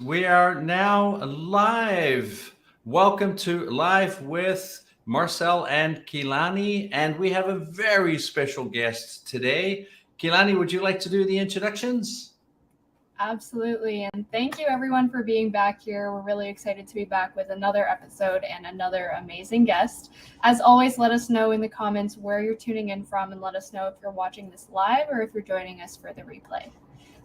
We are now live. Welcome to Live with Marcel and Kilani, and we have a very special guest today. Kilani, would you like to do the introductions? Absolutely. And thank you everyone for being back here. We're really excited to be back with another episode and another amazing guest. As always, let us know in the comments where you're tuning in from and let us know if you're watching this live or if you're joining us for the replay.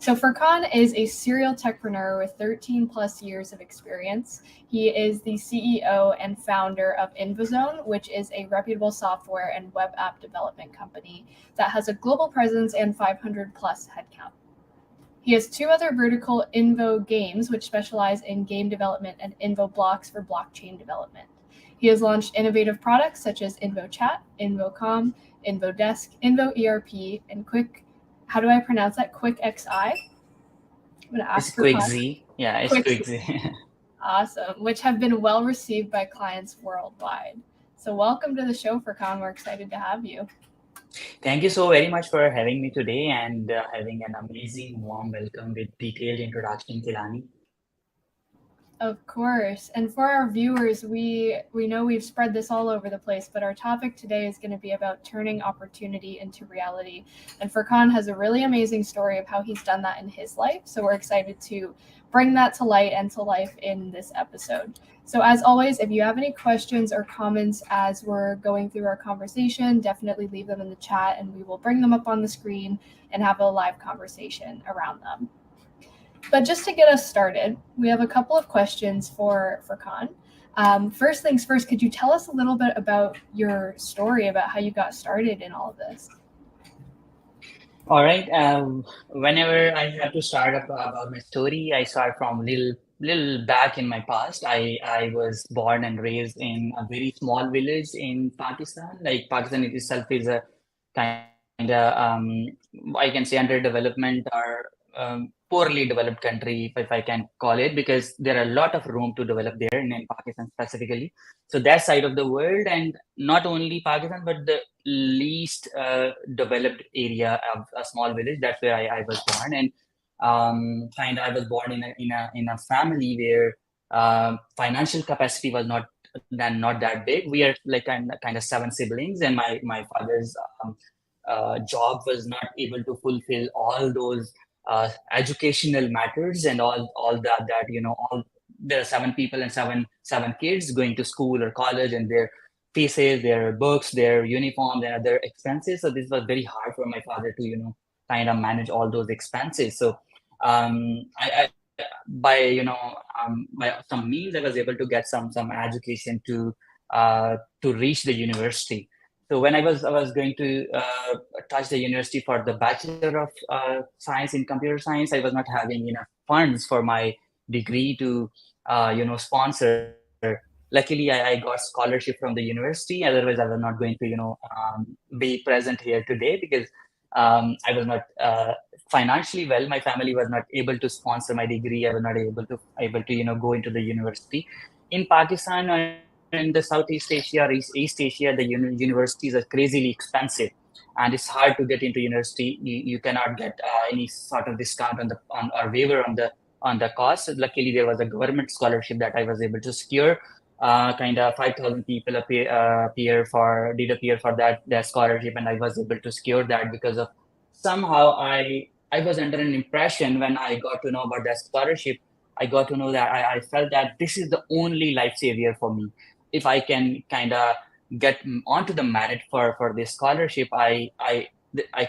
So Furqan is a serial techpreneur with 13 plus years of experience. He is the CEO and founder of Invozone, which is a reputable software and web app development company that has a global presence and 500 plus headcount. He has two other vertical Invo games, which specialize in game development, and Invo blocks for blockchain development. He has launched innovative products such as Invo Chat, Invocom, Invo Desk, Invo ERP, and how do I pronounce that? Quick XI? I'm going to ask It's Quick Z. Yeah, it's Quick Z. Awesome, which have been well received by clients worldwide. So welcome to the show, Furqan. We're excited to have you. Thank you so very much for having me today and having an amazing warm welcome with detailed introduction, Kilani. Of course. And for our viewers, we know we've spread this all over the place, but our topic today is going to be about turning opportunity into reality. And Furqan has a really amazing story of how he's done that in his life. So we're excited to bring that to light and to life in this episode. So as always, if you have any questions or comments as we're going through our conversation, definitely leave them in the chat and we will bring them up on the screen and have a live conversation around them. But just to get us started, we have a couple of questions for Furqan. First things first, could you tell us a little bit about your story, about how you got started in all of this? All right. Whenever I have to start about my story, I start from little back in my past. I was born and raised in a very small village in Pakistan. Like Pakistan itself is a kind of I can say underdevelopment or poorly developed country, if I can call it, because there are a lot of room to develop there in Pakistan specifically. So that side of the world, and not only Pakistan, but the least developed area of a small village. That's where I was born, and I was born in a family where financial capacity was not that big. We are like kind of seven siblings, and my father's job was not able to fulfill all those educational matters and all that all there are seven people and seven kids going to school or college, and their fees, their books, their uniforms, and other expenses. So this was very hard for my father to kind of manage all those expenses. So I by some means I was able to get some education to reach the university. So when I was going to touch the university for the Bachelor of Science in Computer Science, I was not having enough funds for my degree to sponsor. Luckily, I got scholarship from the university. Otherwise, I was not going to be present here today because I was not financially well. My family was not able to sponsor my degree. I was not able to go into the university in Pakistan. In the Southeast Asia or East Asia, the universities are crazily expensive, and it's hard to get into university. You cannot get any sort of discount or waiver on the cost. Luckily, there was a government scholarship that I was able to secure. Kind of 5,000 people appear for that scholarship, and I was able to secure that because of somehow I was under an impression when I got to know about that scholarship. I got to know that I felt that this is the only life savior for me. If I can kind of get onto the merit for this scholarship, I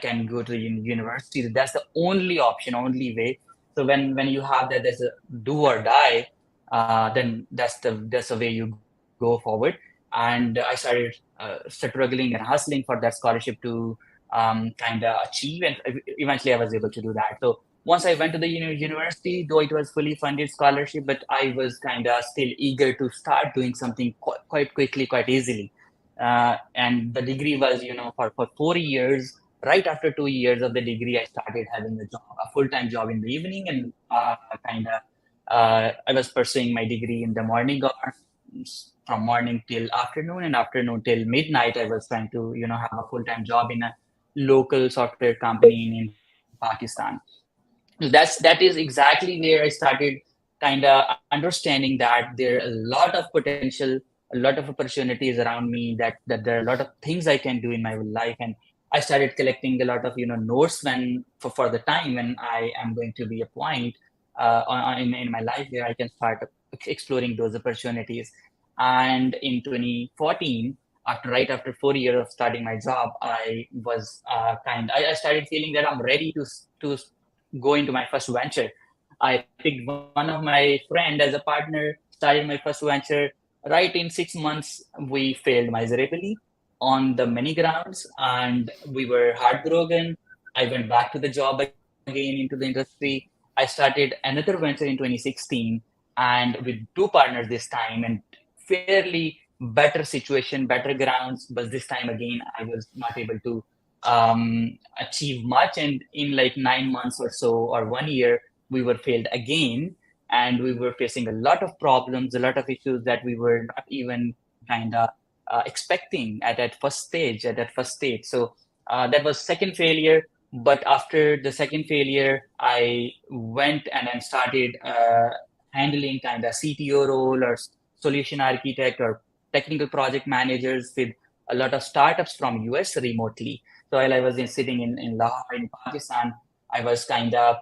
can go to the university. That's the only option, only way. So when you have that, there's a do or die, then that's the way you go forward. And I started struggling and hustling for that scholarship to kind of achieve, and eventually I was able to do that. So once I went to the university, though it was fully funded scholarship, but I was kind of still eager to start doing something quite quickly, quite easily. And the degree was, for 4 years. Right after 2 years of the degree, I started having a full-time job in the evening, and I was pursuing my degree in the morning hours, from morning till afternoon, and afternoon till midnight. I was trying to, have a full-time job in a local software company in Pakistan. That is exactly where I started kind of understanding that there are a lot of potential, a lot of opportunities around me, that there are a lot of things I can do in my life. And I started collecting a lot of notes for the time when I am going to be a point in my life where I can start exploring those opportunities. And in 2014, right after 4 years of starting my job, I was I started feeling that I'm ready to go into my first venture. I picked one of my friend as a partner, started my first venture. Right in 6 months, we failed miserably on the many grounds, and we were heartbroken. I went back to the job again into the industry. I started another venture in 2016, and with two partners this time, and fairly better situation, better grounds. But this time again, I was not able to achieve much. And in like 9 months or so, or 1 year, we were failed again, and we were facing a lot of problems, a lot of issues that we were not even kind of expecting at that first stage. So that was second failure. But after the second failure, I went and then started handling kind of CTO role or solution architect or technical project managers with a lot of startups from US remotely. So while I was sitting in Lahore in Pakistan, I was kind of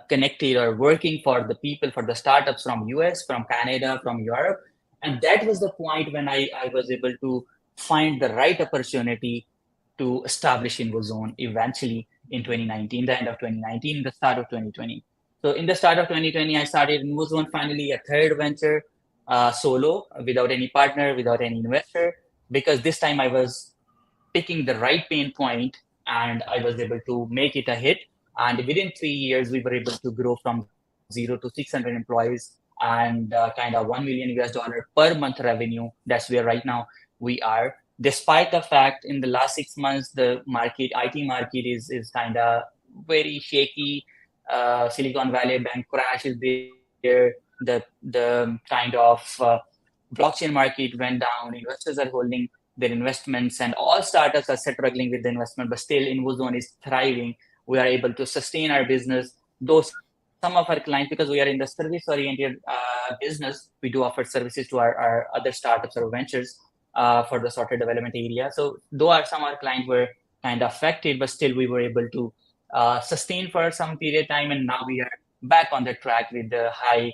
connected or working for the people, for the startups from US, from Canada, from Europe. And that was the point when I was able to find the right opportunity to establish Invozone eventually in 2019, the end of 2019, the start of 2020. So in the start of 2020, I started Invozone, finally a third venture, solo, without any partner, without any investor, because this time I was picking the right pain point and I was able to make it a hit. And within 3 years, we were able to grow from 0 to 600 employees and kind of $1 million US per month revenue. That's where right now we are. Despite the fact in the last 6 months, the IT market is kind of very shaky. Silicon Valley Bank crash is there. The kind of blockchain market went down. Investors are holding their investments, and all startups are struggling with the investment, but still Invozone is thriving. We are able to sustain our business, though some of our clients, because we are in the service-oriented business, we do offer services to our other startups or ventures for the software development area. So though some of our clients were kind of affected, but still we were able to sustain for some period of time, and now we are back on the track with the high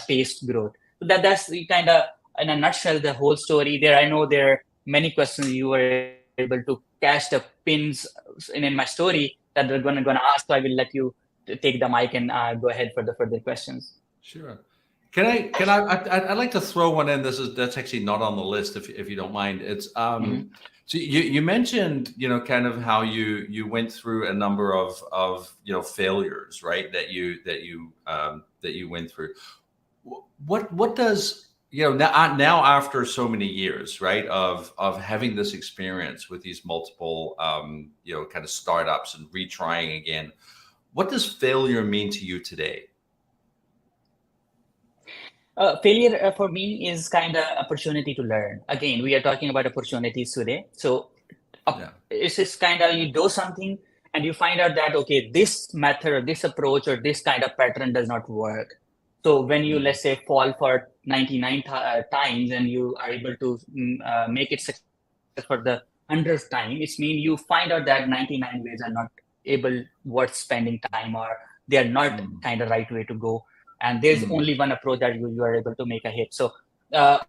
paced growth. So that's kind of, in a nutshell, the whole story there. I know there are many questions you were able to catch the pins in my story that they're gonna ask. So I will let you take the mic and go ahead for the further questions. Sure. I'd like to throw one in. That's actually not on the list, if you don't mind. It's so you mentioned, kind of how you went through a number of failures, right? That you went through. What does now after so many years, right, of having this experience with these multiple kind of startups and retrying again, what does failure mean to you today? Failure for me is kind of opportunity to learn. Again, we are talking about opportunities today. So it's just kind of, you do something and you find out that, okay, this method or this approach or this kind of pattern does not work. So when you, let's say, fall for 99 times and you are able to make it success for the 100th time, it means you find out that 99 ways are not worth spending time, or they are not kind of right way to go. And there's only one approach that you are able to make a hit. So other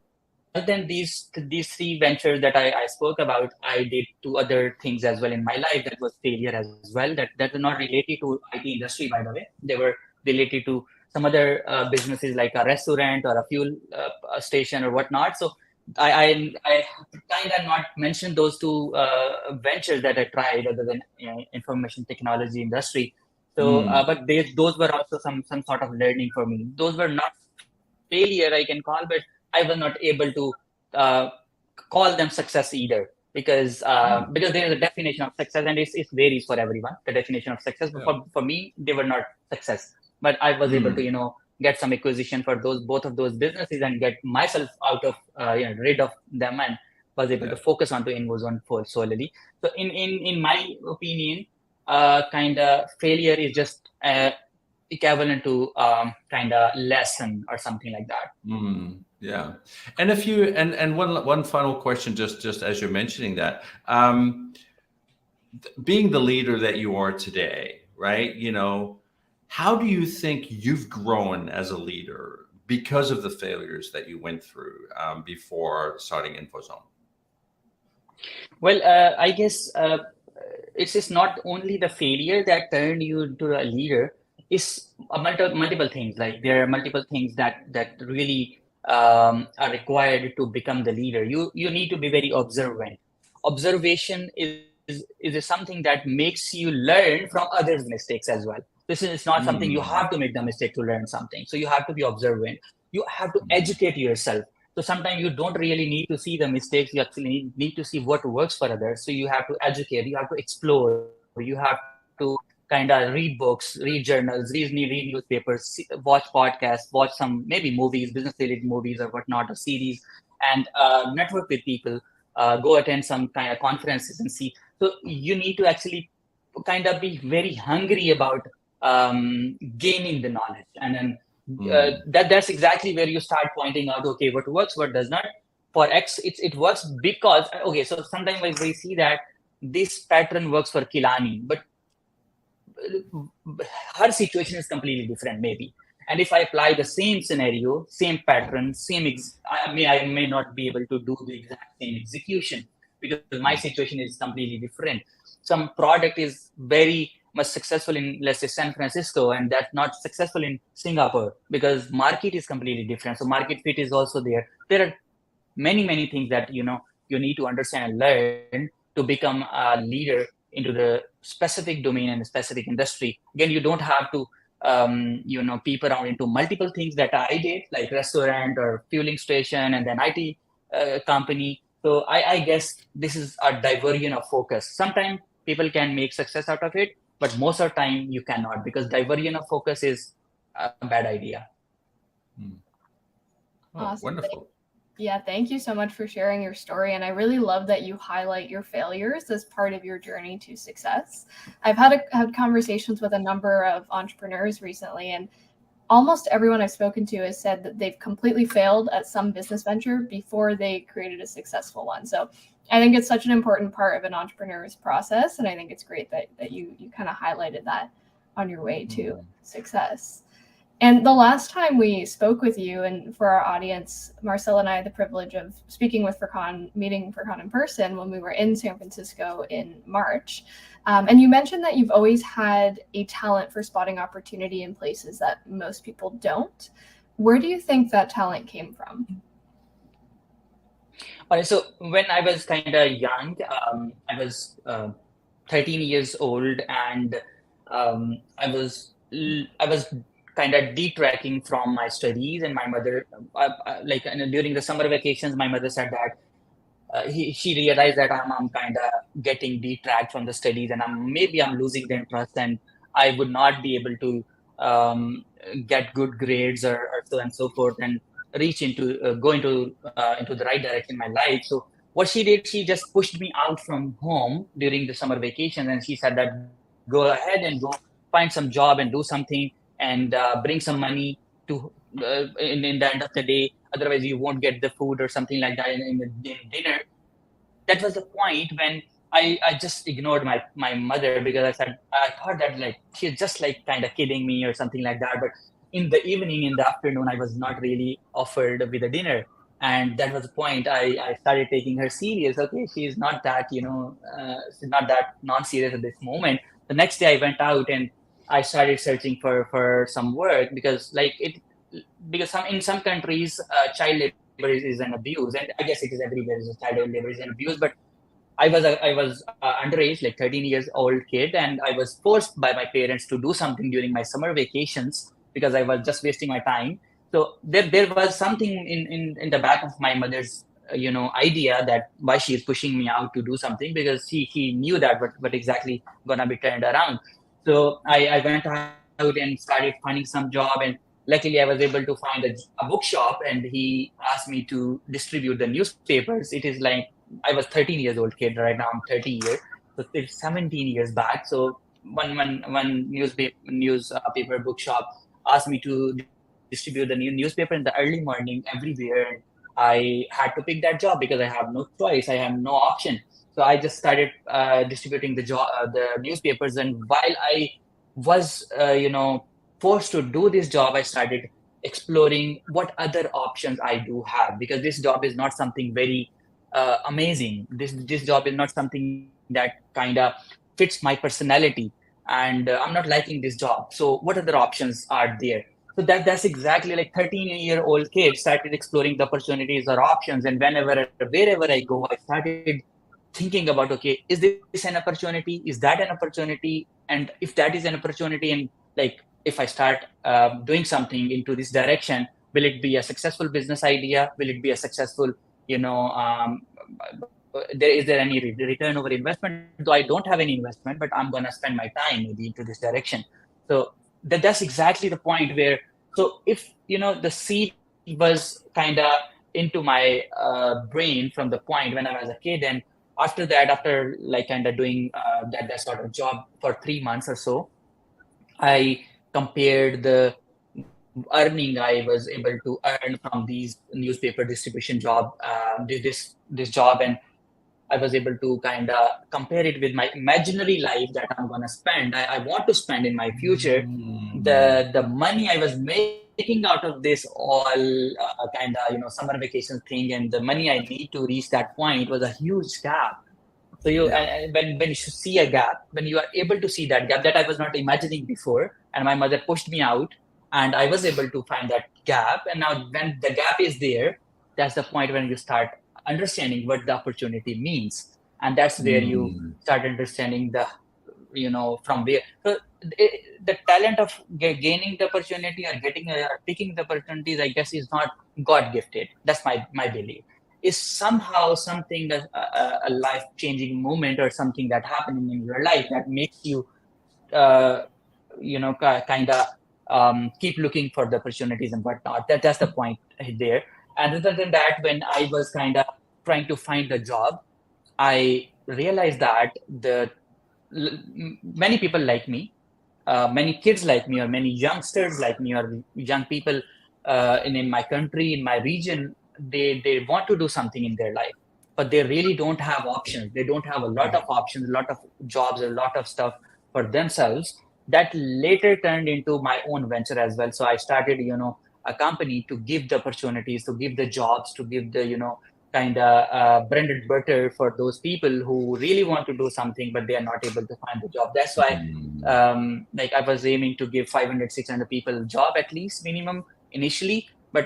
than these three ventures that I spoke about, I did two other things as well in my life that was failure as well, that were not related to IT industry, by the way. They were related to some other businesses like a restaurant or a fuel station or whatnot. So I kind of not mentioned those two ventures that I tried other than information technology industry. So, but those were also some sort of learning for me. Those were not failure I can call, but I was not able to call them success either, because there is a definition of success, and it varies for everyone, the definition of success. But for me, they were not success. But I was able to get some acquisition for both of those businesses and get myself out of rid of them, and was able to focus onto Invozone solely. So in my opinion, kind of failure is just equivalent to kind of lesson or something like that. Yeah. And if you and one final question, just as you're mentioning that, being the leader that you are today, right? How do you think you've grown as a leader because of the failures that you went through before starting Invozone? Well, I guess it's just not only the failure that turned you into a leader. It's multiple things. Like there are multiple things that really are required to become the leader. You need to be very observant. Observation is something that makes you learn from others' mistakes as well. This is not something you have to make the mistake to learn something. So you have to be observant. You have to educate yourself. So sometimes you don't really need to see the mistakes. You actually need to see what works for others. So you have to educate, you have to explore, you have to kind of read books, read journals, read newspapers, watch podcasts, watch some maybe movies, business related movies or whatnot, or series, and network with people, go attend some kind of conferences and see. So you need to actually kind of be very hungry about gaining the knowledge. And then that's exactly where you start pointing out, okay, what works, what does not. For X, it works because, okay, so sometimes we see that this pattern works for Kilani, but her situation is completely different, maybe. And if I apply the same scenario, same pattern, I may not be able to do the exact same execution because my situation is completely different. Some product is very much successful in, let's say, San Francisco, and that's not successful in Singapore because market is completely different. So market fit is also there. There are many things that you need to understand and learn to become a leader into the specific domain and specific industry. Again, you don't have to peep around into multiple things that I did, like restaurant or fueling station and then IT company. So I guess this is a diversion of focus. Sometimes people can make success out of it, but most of the time you cannot, because diversion of focus is a bad idea. Oh, awesome. Wonderful. Yeah, thank you so much for sharing your story. And I really love that you highlight your failures as part of your journey to success. I've had conversations with a number of entrepreneurs recently, and almost everyone I've spoken to has said that they've completely failed at some business venture before they created a successful one. So I think it's such an important part of an entrepreneur's process. And I think it's great that you kind of highlighted that on your way to success. And the last time we spoke with you, and for our audience, Marcel and I had the privilege of speaking with Furqan, meeting Furqan in person when we were in San Francisco in March. And you mentioned that you've always had a talent for spotting opportunity in places that most people don't. Where do you think that talent came from? All right, so when I was kind of young, I was 13 years old, and I was kind of detracking from my studies, and my mother, during the summer vacations, my mother said that she realized that I'm kind of getting detracked from the studies, and I'm losing the interest, and I would not be able to get good grades or so and so forth, and reach go into the right direction in my life. So what she did, she just pushed me out from home during the summer vacation, and she said that go ahead and go find some job and do something, and bring some money to in the end of the day. Otherwise, you won't get the food or something like that in the dinner. That was the point when I just ignored my mother, because I thought that like she's just like kind of kidding me or something like that. But in the evening, in the afternoon, I was not really offered with a dinner. And that was the point. I started taking her serious. Okay, she's not that, she's not that non-serious at this moment. The next day I went out and I started searching for some work, because in some countries, child labor is an abuse, and I guess it is everywhere. Child labor is an abuse, but I was underage, like 13 years old kid, and I was forced by my parents to do something during my summer vacations because I was just wasting my time. So there was something in the back of my mother's idea that why she is pushing me out to do something, because she knew that what exactly gonna be turned around. So I went out and started finding some job, and luckily I was able to find a bookshop, and he asked me to distribute the newspapers. It is like I was 13 years old kid. Right now I'm 30 years. So it's 17 years back. So one newspaper bookshop asked me to distribute the new newspaper in the early morning everywhere. I had to pick that job because I have no choice. I have no option. So I just started distributing the newspapers. And while I was, forced to do this job, I started exploring what other options I do have, because this job is not something very amazing. This job is not something that kind of fits my personality, and I'm not liking this job. So what other options are there? So that's exactly like 13-year-old kid started exploring the opportunities or options, and wherever I go, I started thinking about, okay, is this an opportunity? Is that an opportunity? And if that is an opportunity, and like if I start doing something into this direction, will it be a successful business idea? Will it be a successful, is there any return over investment? Though I don't have any investment, but I'm going to spend my time maybe into this direction. So that's exactly the point where, so if, the seed was kind of into my brain from the point when I was a kid, and after like kind of doing that sort of job for 3 months or so, I compared the earning I was able to earn from these newspaper distribution job, this job, and I was able to kind of compare it with my imaginary life that I'm going to spend. I want to spend in my future. The money I was making out of this all kind of, summer vacation thing, and the money I need to reach that point was a huge gap. So when you see a gap, when you are able to see that gap that I was not imagining before, and my mother pushed me out, and I was able to find that gap. And now when the gap is there, that's the point when you start understanding what the opportunity means, and that's where you start understanding from where. So the talent of gaining the opportunity or picking the opportunities, I guess, is not God gifted. That's my belief. Is somehow something that a life changing moment or something that happening in your life that makes you kind of keep looking for the opportunities and whatnot. That's the point there. And other than that, when I was kind of trying to find a job, I realized that many people like me, many kids like me, or many youngsters like me, or young people in my country, in my region, they want to do something in their life, but they really don't have options. They don't have a lot of options, a lot of jobs, a lot of stuff for themselves. That later turned into my own venture as well. So I started, a company to give the opportunities, to give the jobs, to give the, kind of bread and butter for those people who really want to do something, but they are not able to find the job. That's why, like I was aiming to give 500, 600 people job at least minimum initially, but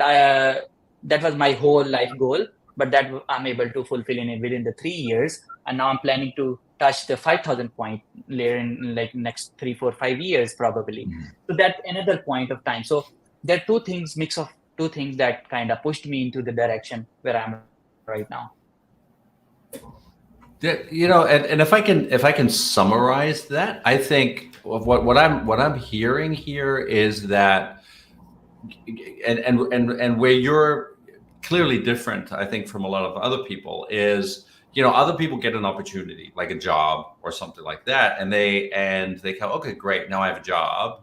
that was my whole life goal. But that I'm able to fulfill within the 3 years, and now I'm planning to touch the 5,000 point later in like next 3, 4, 5 years probably. So that's another point of time. So there are mix of two things that kind of pushed me into the direction where I'm right now. And if I can summarize that, I think what I'm hearing here is that, and where you're clearly different, I think, from a lot of other people is, other people get an opportunity like a job or something like that, and they go, okay, great, now I have a job.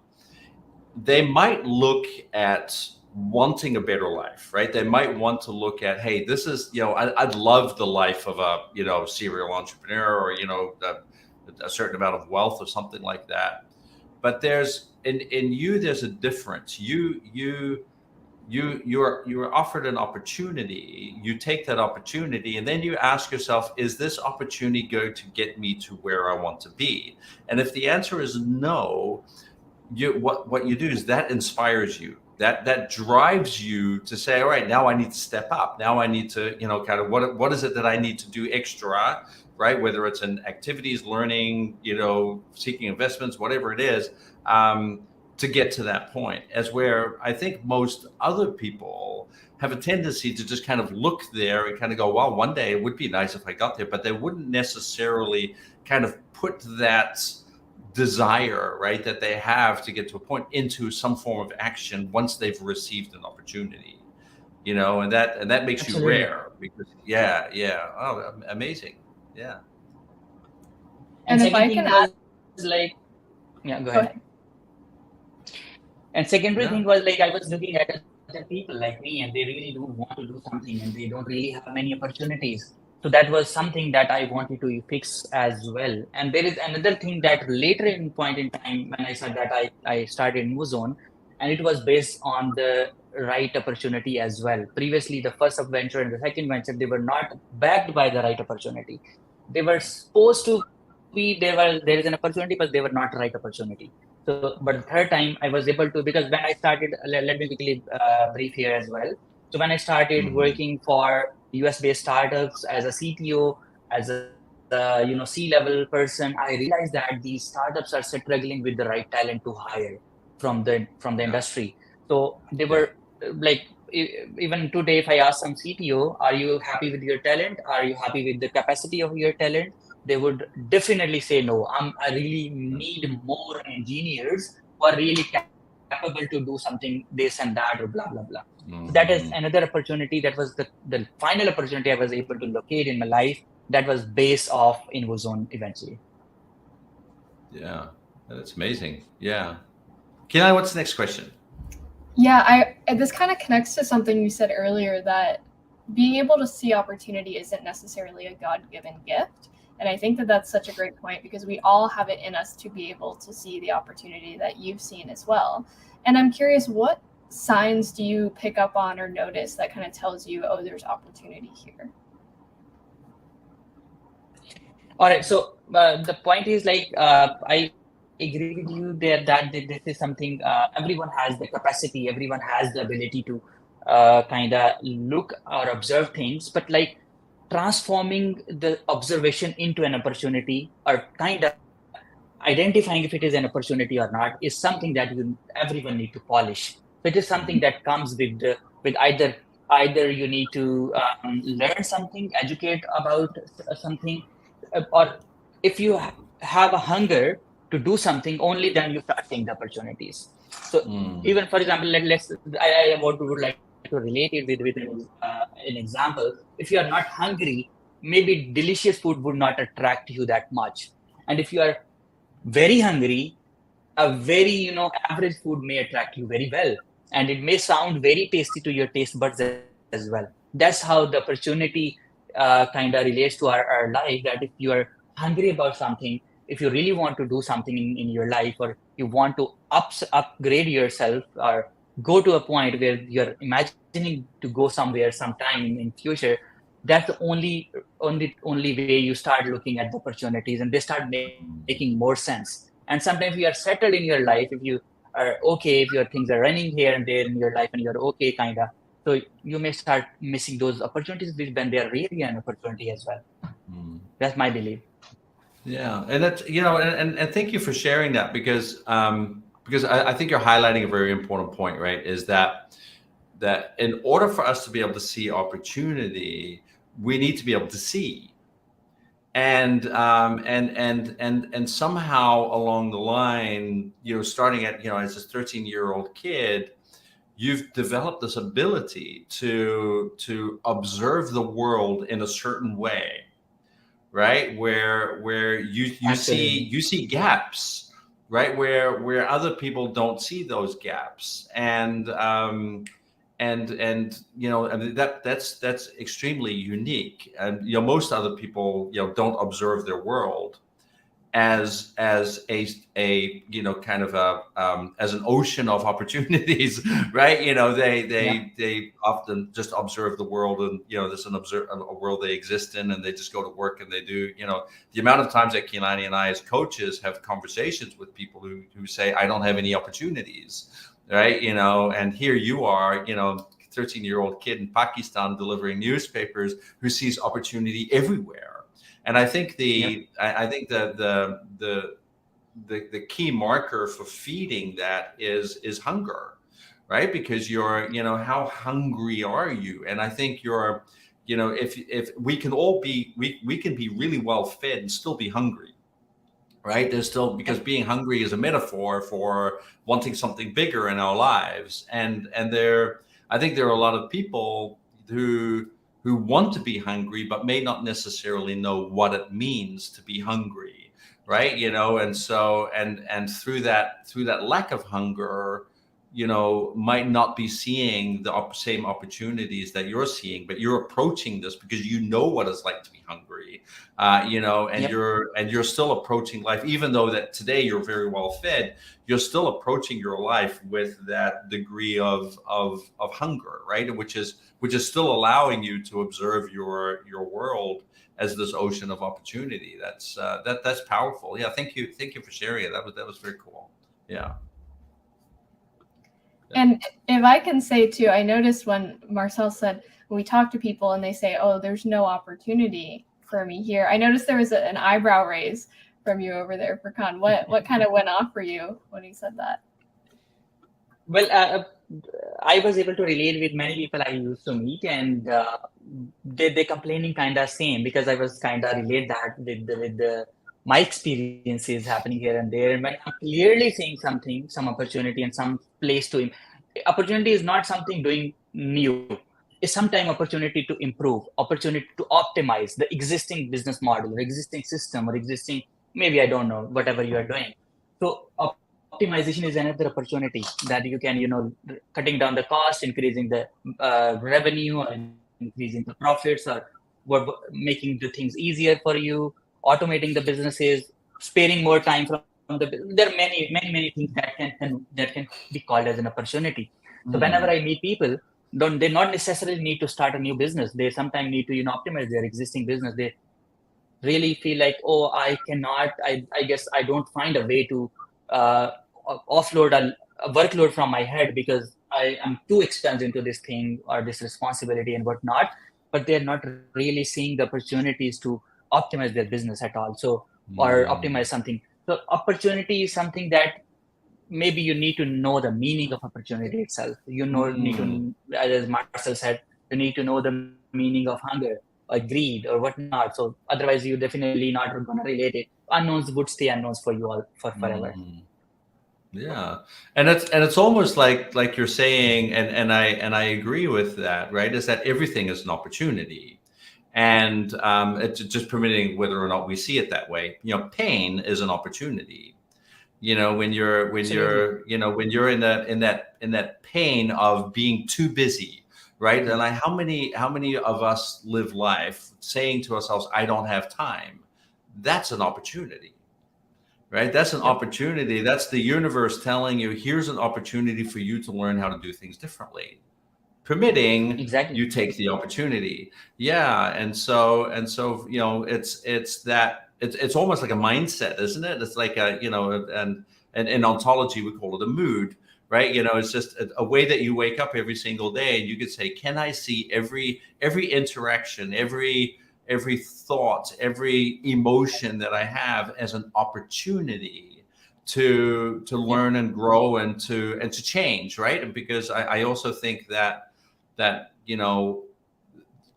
They might look at wanting a better life, right? They might want to look at, hey, this is, I'd love the life of a, serial entrepreneur, or, a certain amount of wealth or something like that. But there's in you, there's a difference. You're offered an opportunity, you take that opportunity, and then you ask yourself, is this opportunity going to get me to where I want to be? And if the answer is no, what you do is that inspires you. That drives you to say, all right, now I need to step up. Now I need to, kind of what is it that I need to do extra, right? Whether it's in activities, learning, seeking investments, whatever it is, to get to that point. As where I think most other people have a tendency to just kind of look there and kind of go, well, one day it would be nice if I got there, but they wouldn't necessarily kind of put that desire, right, that they have to get to a point into some form of action once they've received an opportunity, and that makes Absolutely. you rare, because oh, amazing. Yeah. And if I can add, like, Yeah, go Go ahead. ahead. And secondary Yeah. thing was like I was looking at other people like me, and they really don't want to do something, and they don't really have many opportunities. So that was something that I wanted to fix as well. And there is another thing that later in point in time when I said that I started Invozone, and it was based on the right opportunity as well. Previously, the first venture and the second venture, they were not backed by the right opportunity. They were supposed to be there is an opportunity, but they were not the right opportunity. So, but the third time I was able to, because when I started, let me quickly brief here as well. So when I started Mhm. working for US based startups as a CTO, as a C-level person, I realized that these startups are struggling with the right talent to hire from the Yeah. industry. So they were Yeah. like even today, if I ask some CTO, are you happy with your talent? Are you happy with the capacity of your talent? They would definitely say no. I really need more engineers who are really capable to do something this and that or blah blah blah. So that is Mhm. another opportunity. That was the final opportunity I was able to locate in my life. That was based off Invozone eventually. Yeah. That's amazing. Yeah. Kilani, what's the next question? Yeah, this kind of connects to something you said earlier, that being able to see opportunity isn't necessarily a God-given gift. And I think that that's such a great point, because we all have it in us to be able to see the opportunity that you've seen as well. And I'm curious, what signs do you pick up on or notice that kind of tells you, oh, there's opportunity here? All right. So the point is like I agree with you there that this is something everyone has the capacity, everyone has the ability to kind of look or observe things, but like transforming the observation into an opportunity or kind of identifying if it is an opportunity or not is something that everyone need to polish. So it is something Mhm. that comes with either you need to learn something, educate about something, or if you have a hunger to do something, only then you start seeing the opportunities. So Mm. even for example, would like to relate it with an example. If you are not hungry, maybe delicious food would not attract you that much. And if you are very hungry, a very average food may attract you very well, and it may sound very tasty to your taste buds as well. That's how the opportunity kind of relates to our life, that if you are hungry about something, if you really want to do something in your life, or you want to upgrade yourself or go to a point where you're imagining to go somewhere sometime in future, that's the only way you start looking at the opportunities, and they start making more sense. And sometimes you are settled in your life, if you are okay, if your things are running here and there in your life and you're okay kind of, so you may start missing those opportunities when they are really an opportunity as well. Mm. That's my belief. Yeah, and that's and thank you for sharing that, because I think you're highlighting a very important point, right? Is that in order for us to be able to see opportunity, we need to be able to see, and somehow along the line, starting at as a 13-year-old kid, you've developed this ability to observe the world in a certain way, right? Where Absolutely. you see gaps, right? Where other people don't see those gaps, and I mean, that's extremely unique. And most other people don't observe their world as a kind of a as an ocean of opportunities, right? Yeah. They often just observe the world, and there's a world they exist in, and they just go to work and they do. The amount of times that Kilani and I as coaches have conversations with people who say, I don't have any opportunities, right? And here you are, 13-year-old kid in Pakistan delivering newspapers, who sees opportunity everywhere. And I think Yep. I think the key marker for feeding that is hunger, right? Because how hungry are you? And I think if we can all be, we can be really well fed and still be hungry, right? There's still, because Yep. being hungry is a metaphor for wanting something bigger in our lives, and I think there are a lot of people who want to be hungry but may not necessarily know what it means to be hungry, right? And so and through that lack of hunger, might not be seeing the same opportunities that you're seeing, but you're approaching this because you know what it's like to be hungry, and Yep. you're still approaching life, even though that today you're very well fed, you're still approaching your life with that degree of hunger, right? Which is still allowing you to observe your world as this ocean of opportunity. That's powerful. Yeah, thank you for sharing it. That was very cool. Yeah. And if I can say too, I noticed when Marcel said, when we talk to people and they say, oh, there's no opportunity for me here, I noticed there was an eyebrow raise from you over there, Furqan. What kind of went off for you when he said that? Well, I was able to relate with many people I used to meet, and they complaining kind of same, because I was kind of relate that with my experiences happening here and there. And when I'm clearly seeing something, some opportunity and some place to opportunity is not something doing new. It's sometimes opportunity to improve, opportunity to optimize the existing business model, or existing system, or existing, maybe I don't know, whatever you are doing. So optimization is another opportunity that you can, cutting down the cost, increasing the revenue, or increasing the profits, or making the things easier for you, automating the businesses, sparing more time from there are many things that can be called as an opportunity. So whenever I meet people, they not necessarily need to start a new business. They sometimes need to optimize their existing business. They really feel like, oh, I guess I don't find a way to offload a workload from my head because I am too expensive into this thing or this responsibility and whatnot. But they're not really seeing the opportunities to optimize their business at all. So, or optimize something. So opportunity is something that maybe you need to know the meaning of opportunity itself. Need to, as Marcel said, you need to know the meaning of hunger or greed or whatnot. So otherwise, you definitely not going to relate it. Unknowns would stay unknowns for you all for forever. Yeah, and it's almost like you're saying, and I agree with that. Right, is that everything is an opportunity, and it's just permitting whether or not we see it that way. Pain is an opportunity. When you're when you're in that pain of being too busy, right? And how many of us live life saying to ourselves, I don't have time? That's an opportunity, right? That's an opportunity. That's the universe telling you, here's an opportunity for you to learn how to do things differently, permitting you take the opportunity. Yeah. And so it's almost like a mindset, isn't it? It's like and in ontology we call it a mood, right? It's just a way that you wake up every single day, and you could say, can I see every interaction, every thought, every emotion that I have as an opportunity to learn and grow and to change, right? And because I also think that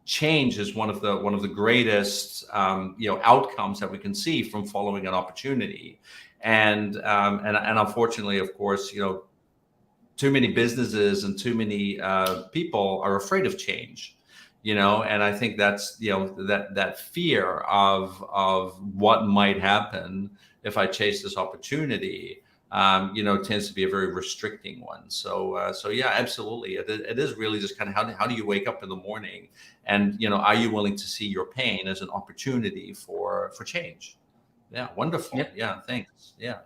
change is one of the greatest outcomes that we can see from following an opportunity, and unfortunately, of course, too many businesses and too many people are afraid of change, and I think that's that fear of what might happen if I chase this opportunity, tends to be a very restricting one. So yeah, absolutely. It is really just kind of how do you wake up in the morning, and are you willing to see your pain as an opportunity for change? Yeah, wonderful. Yep. Yeah, thanks. Yeah.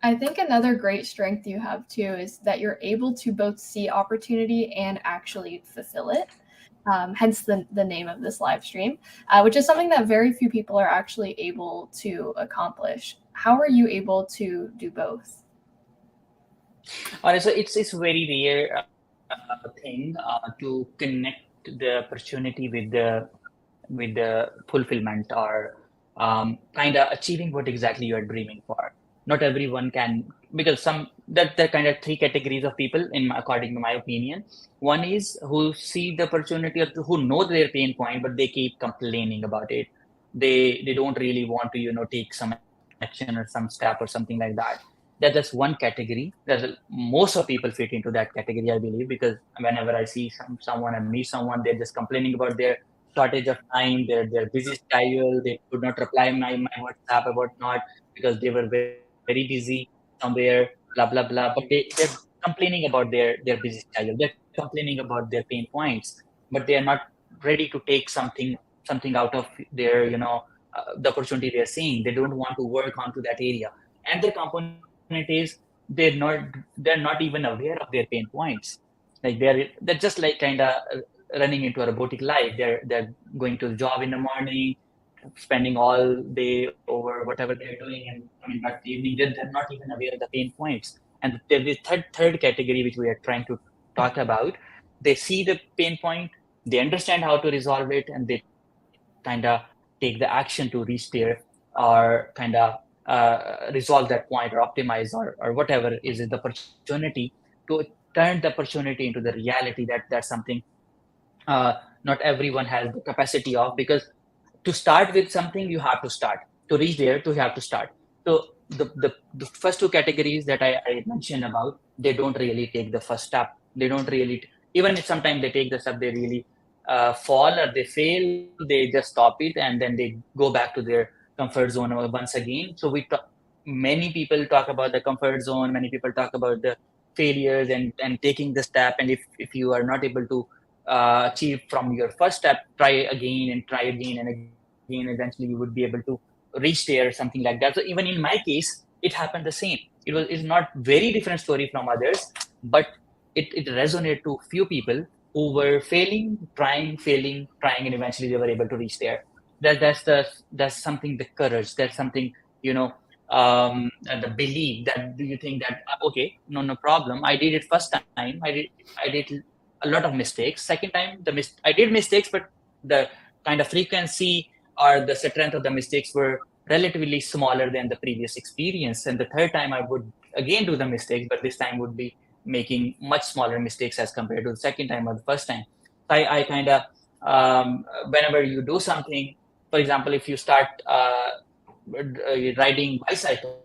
I think another great strength you have too is that you're able to both see opportunity and actually fulfill it. Hence the name of this live stream, which is something that very few people are actually able to accomplish. How are you able to do both? So it's very rare thing to connect the opportunity with the fulfillment, or kind of achieving what exactly you are dreaming for. Not everyone can, because there are kind of three categories of people, according to my opinion. One is who see the opportunity, or who know their pain point, but they keep complaining about it. They don't really want to take some action or some step or something like that. That's just one category. Most of people fit into that category, I believe, because whenever I see someone and meet someone, they're just complaining about their shortage of time, their busy schedule, they could not reply my WhatsApp or whatnot because they were very busy somewhere, blah blah blah. But they're complaining about their busy schedule. They're complaining about their pain points, but they are not ready to take something out of their the opportunity they're seeing. They don't want to work onto that area. And the component is they're not even aware of their pain points. Like they're just like kind of running into a robotic life. They're going to the job in the morning, spending all day over whatever they're doing, and coming back in the evening. They're not even aware of the pain points. And there's the third category which we are trying to talk about. They see the pain point, they understand how to resolve it, and they kind of take the action to reach there, or kind of resolve that point or optimize or whatever is the opportunity, to turn the opportunity into the reality. That's something not everyone has the capacity of, because to start with something you have to start, to reach there to have to start. So the first two categories that I mentioned about, they don't really take the first step. They don't really, even if sometimes they take the step, they really fall or they fail, they just stop it, and then they go back to their comfort zone once again. So many people talk about the comfort zone, many people talk about the failures and taking the step. And if you are not able to achieve from your first step, try again and try again and again. Eventually you would be able to reach there, something like that. So even in my case, it happened the same. It's not very different story from others, but it resonated to few people who were failing, trying, and eventually they were able to reach there. That's something, the courage. That's something, the belief that, do you think that okay, no problem. I did it first time. I did a lot of mistakes. Second time, I did mistakes, but the kind of frequency or the strength of the mistakes were relatively smaller than the previous experience. And the third time I would again do the mistakes, but this time would be making much smaller mistakes as compared to the second time or the first time. I kind of, whenever you do something, for example, if you start riding bicycle,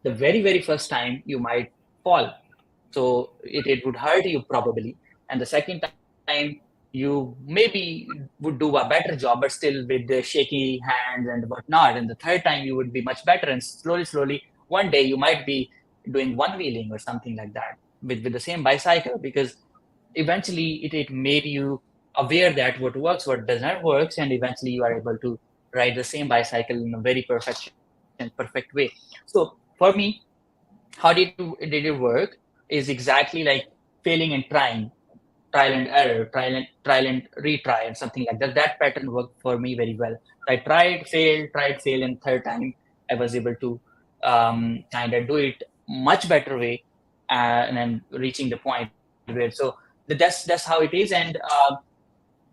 the very first time you might fall. So it would hurt you probably. And the second time you maybe would do a better job, but still with the shaky hands and whatnot. And the third time you would be much better. And slowly, one day you might be doing one wheeling or something like that with the same bicycle, because eventually it made you aware that what works, what does not work, and eventually you are able to ride the same bicycle in a very perfect way. So for me, how did it work is exactly like failing and trying, trial and error, trial and retry, and something like that. That pattern worked for me very well. I tried, failed, and third time I was able to kind of do it much better way, and then reaching the point where, so that's how it is. And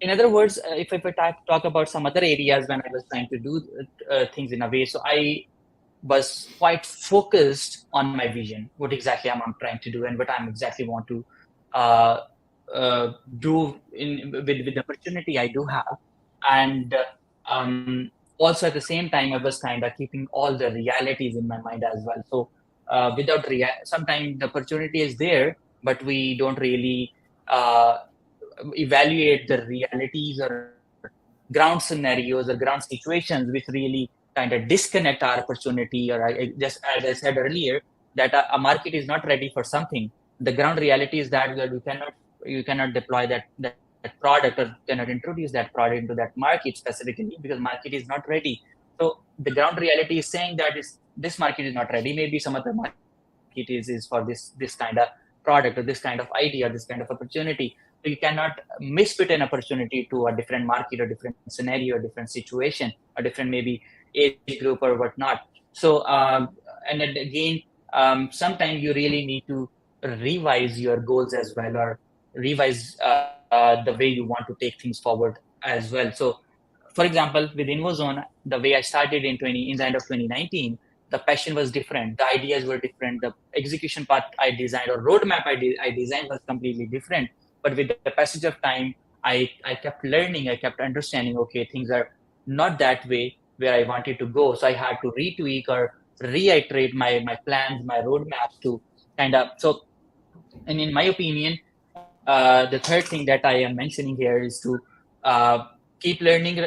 in other words, if I talk about some other areas when I was trying to do things in a way, so I was quite focused on my vision, what exactly I'm trying to do and what I'm exactly want to uh, do with the opportunity I do have. And also at the same time, I was kind of keeping all the realities in my mind as well. So without sometimes the opportunity is there, but we don't really evaluate the realities or ground scenarios or ground situations, which really kind of disconnect our opportunity. Or just as I said earlier, that a market is not ready for something. The ground reality is that you cannot deploy that product, or cannot introduce that product into that market specifically, because market is not ready. So the ground reality is saying that this market is not ready. Maybe some other market is for this kind of product or this kind of idea, this kind of opportunity. So you cannot misfit an opportunity to a different market or different scenario or different situation or different maybe age group or whatnot. So and then again, sometimes you really need to revise your goals as well, or revise the way you want to take things forward as well. So for example, with Invozone, the way I started in the end of 2019, the passion was different, the ideas were different, the execution path I designed or roadmap I designed was completely different. But with the passage of time, I kept learning, I kept understanding, okay, things are not that way where I wanted to go. So I had to retweak or reiterate my plans, my roadmaps to kind of, so, and in my opinion, the third thing that I am mentioning here is to keep learning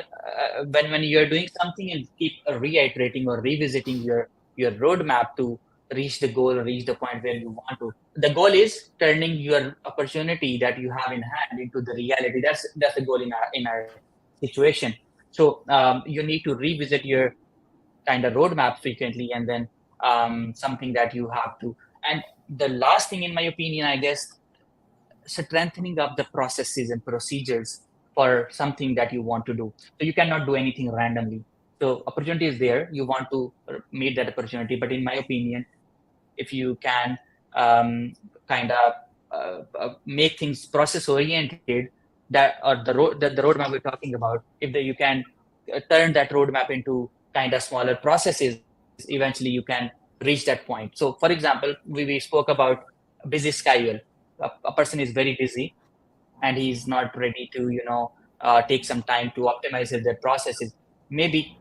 when you're doing something, and keep reiterating or revisiting your roadmap to reach the goal or reach the point where you want to. The goal is turning your opportunity that you have in hand into the reality. That's the goal in our situation. So you need to revisit your kind of roadmap frequently, and then something that you have to. And the last thing, in my opinion, I guess, strengthening up the processes and procedures for something that you want to do. So you cannot do anything randomly. So opportunity is there. You want to meet that opportunity. But in my opinion, if you can kind of make things process oriented, that or the roadmap we're talking about, if you can turn that roadmap into kind of smaller processes, eventually you can reach that point. So for example, we spoke about busy schedule. A person is very busy and he's not ready to take some time to optimize their processes. Maybe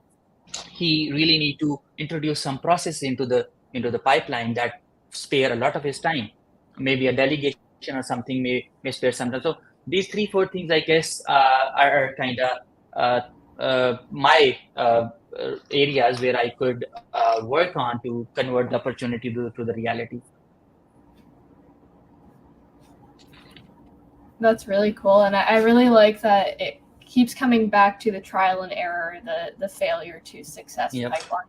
he really need to introduce some process into the pipeline that spare a lot of his time. Maybe a delegation or something may spare some time. So these 3-4 things, I guess, are kind of my areas where I could work on to convert the opportunity to the reality. That's really cool. And I really like that it keeps coming back to the trial and error, the failure to success pipeline.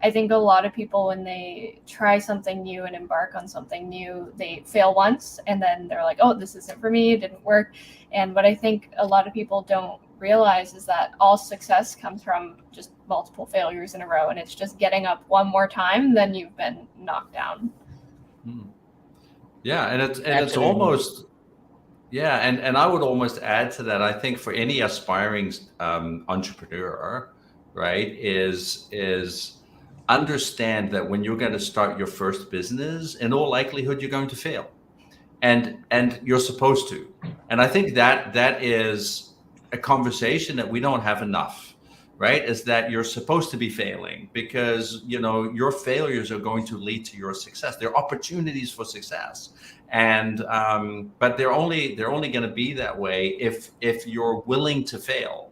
I think a lot of people, when they try something new and embark on something new, they fail once and then they're like, oh, this isn't for me, it didn't work. And what I think a lot of people don't realize is that all success comes from just multiple failures in a row. And it's just getting up one more time, then you've been knocked down. Yeah, and it's almost... Yeah, and I would almost add to that. I think for any aspiring entrepreneur, right, is understand that when you're going to start your first business, in all likelihood, you're going to fail, and you're supposed to. And I think that is a conversation that we don't have enough, right? Is that you're supposed to be failing because your failures are going to lead to your success. They're opportunities for success. And but they're only going to be that way if you're willing to fail,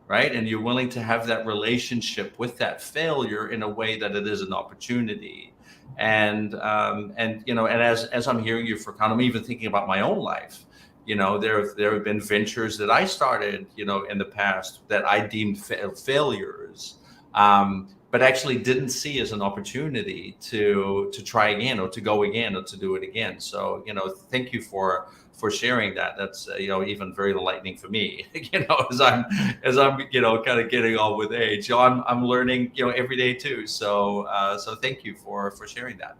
right? And you're willing to have that relationship with that failure in a way that it is an opportunity. And as I'm hearing you, Furqan, I'm even thinking about my own life. There have been ventures that I started, in the past that I deemed failures, but actually didn't see as an opportunity to try again or to go again or to do it again. So, thank you for sharing that. That's even very enlightening for me. As I'm kind of getting on with age, I'm learning every day too. So thank you for sharing that.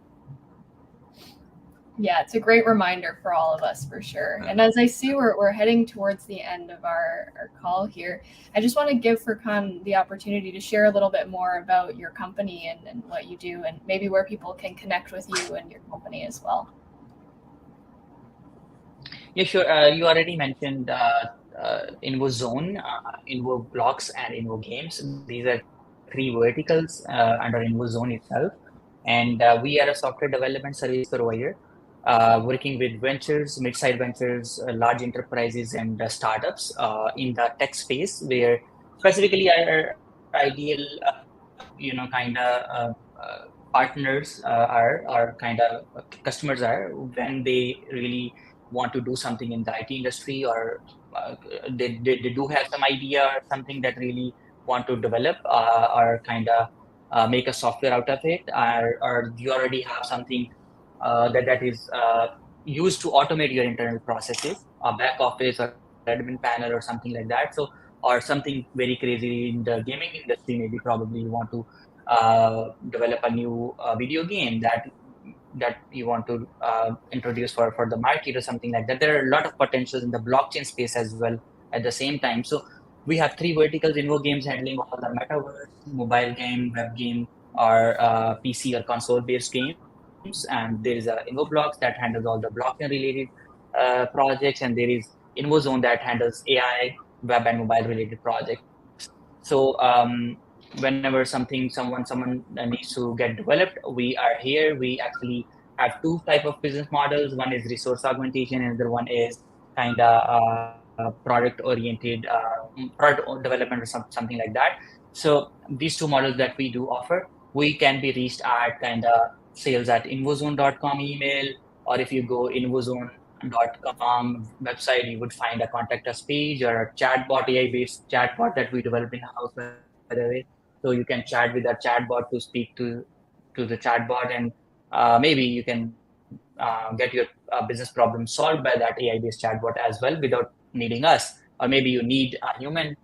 Yeah, it's a great reminder for all of us, for sure. And as I see we're heading towards the end of our call here, I just want to give Furqan the opportunity to share a little bit more about your company and what you do, and maybe where people can connect with you and your company as well. Yeah, sure. You already mentioned Invozone, Invoblocks, and Invogames. These are 3 verticals under Invozone itself. And we are a software development service provider, working with ventures, mid-sized ventures, large enterprises, and startups in the tech space, where specifically our ideal, partners are kind of customers are when they really want to do something in the IT industry, or they do have some idea or something that really want to develop or kind of make a software out of it, or you already have something that is used to automate your internal processes, a back office or admin panel or something like that. So, or something very crazy in the gaming industry, maybe probably you want to develop a new video game that you want to introduce for the market or something like that. There are a lot of potentials in the blockchain space as well at the same time. So we have 3 verticals: Invogames handling all the metaverse, mobile game, web game, or PC or console-based games. And there is a Invoblocks that handles all the blockchain-related projects, and there is Invozone that handles AI, web, and mobile-related projects. So whenever someone needs to get developed, we are here. We actually have 2 type of business models. One is resource augmentation, and the other one is kind of product oriented product development or something like that. So these two models that we do offer, we can be reached at kind of sales@invozone.com email, or if you go invozone.com website, you would find a contact us page or a chatbot, AI-based chatbot that we developed in house, by the way. So you can chat with our chatbot to speak to the chatbot, and maybe you can get your business problem solved by that AI-based chatbot as well without needing us. Or maybe you need a human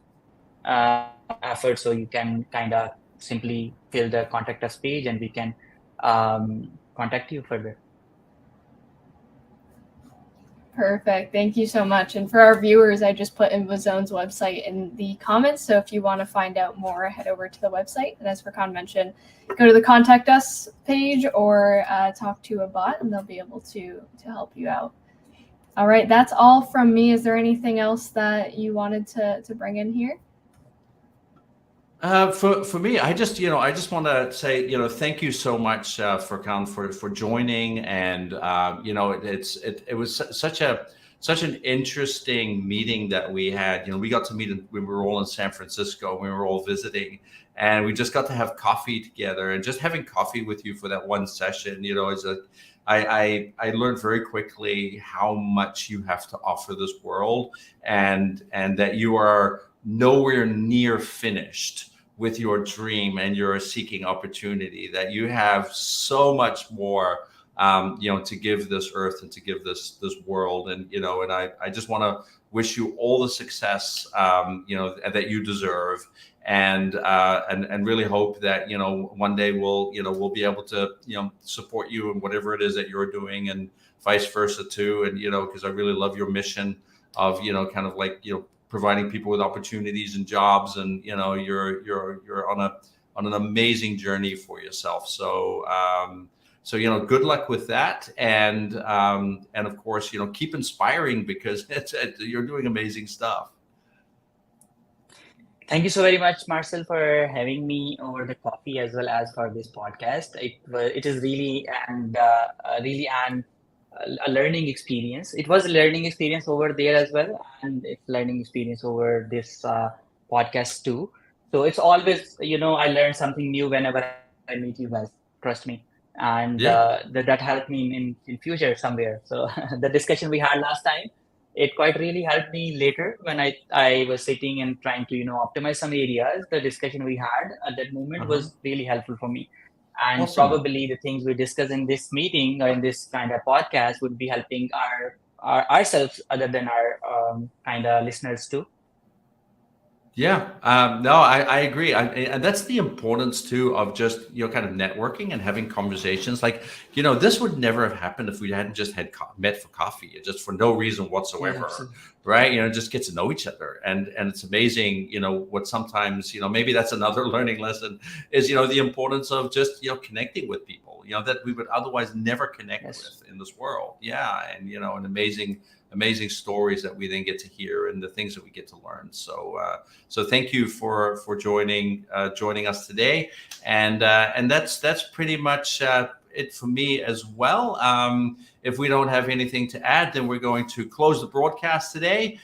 effort, so you can kind of simply fill the contact us page, and we can contact you further. Perfect. Thank you so much. And for our viewers, I just put Invozone's website in the comments. So if you want to find out more, head over to the website. And as Furqan mentioned, go to the Contact Us page or talk to a bot, and they'll be able to help you out. All right. That's all from me. Is there anything else that you wanted to bring in here? For me, I just want to say, thank you so much, Furqan, for joining. And it was such an interesting meeting that we had. We got to meet when we were all in San Francisco. We were all visiting, and we just got to have coffee together. And just having coffee with you for that one session, I learned very quickly how much you have to offer this world, and that you are nowhere near finished with your dream and your seeking opportunity, that you have so much more to give this earth and to give this world. And I just want to wish you all the success that you deserve, and really hope that one day we'll be able to support you in whatever it is that you're doing, and vice versa too. And because I really love your mission of kind of like providing people with opportunities and jobs, and you're on an amazing journey for yourself. So good luck with that, and of course keep inspiring, because you're doing amazing stuff. Thank you so very much, Marcel, for having me over the coffee as well as for this podcast. It is really a learning experience. It was a learning experience over there as well, and it's a learning experience over this podcast too. So it's always, I learn something new whenever I meet you guys. Trust me. And that helped me in future somewhere. So the discussion we had last time, it quite really helped me later when I was sitting and trying to optimize some areas. The discussion we had at that moment was really helpful for me. And Awesome. Probably the things we discuss in this meeting or in this kind of podcast would be helping ourselves, other than our kind of listeners too. Yeah, no, I agree. And that's the importance too of just, kind of networking and having conversations. Like, this would never have happened if we hadn't just met for coffee, just for no reason whatsoever, right? Just get to know each other. And it's amazing, what sometimes, maybe that's another learning lesson is, the importance of just, connecting with people, that we would otherwise never connect with in this world. Yeah. And, and amazing stories that we then get to hear, and the things that we get to learn. So thank you for joining us today, and that's pretty much it for me as well. If we don't have anything to add, then we're going to close the broadcast today.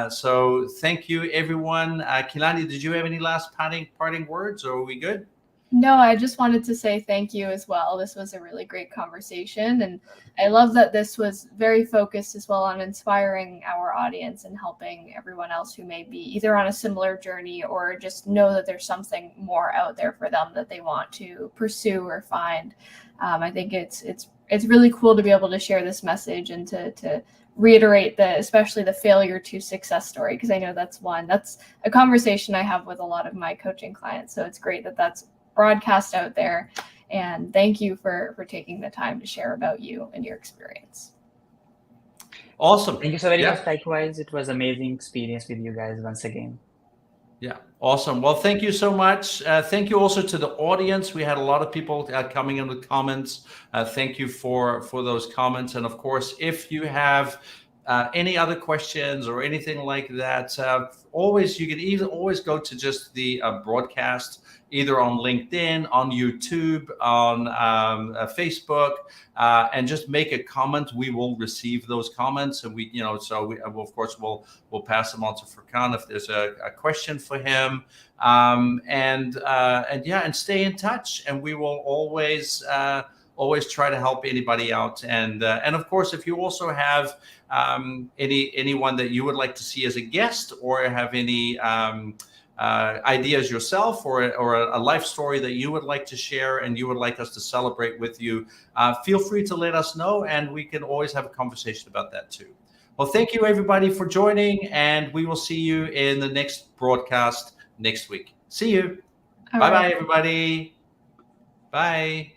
So thank you, everyone. Kilani, did you have any last parting words, or are we good? No, I just wanted to say thank you as well. This was a really great conversation, and I love that this was very focused as well on inspiring our audience and helping everyone else who may be either on a similar journey or just know that there's something more out there for them that they want to pursue or find. I think it's really cool to be able to share this message and to reiterate especially the failure to success story, because I know that's a conversation I have with a lot of my coaching clients. So it's great that that's broadcast out there, and thank you for taking the time to share about you and your experience. Awesome. Thank you so very much. Likewise, it was amazing experience with you guys once again. Yeah, awesome. Well, thank you so much. Thank you also to the audience. We had a lot of people coming in with comments. Thank you for those comments. And of course, if you have any other questions or anything like that, you can either always go to just the broadcast, either on LinkedIn, on YouTube, on Facebook, and just make a comment. We will receive those comments, and we of course we'll pass them on to Furqan if there's a question for him. And stay in touch, and we will always try to help anybody out. And of course, if you also have anyone that you would like to see as a guest, or have any ideas yourself, or a life story that you would like to share and you would like us to celebrate with you, feel free to let us know, and we can always have a conversation about that too. Well, thank you everybody for joining, and we will see you in the next broadcast next week. See you. Bye-bye, everybody. Bye.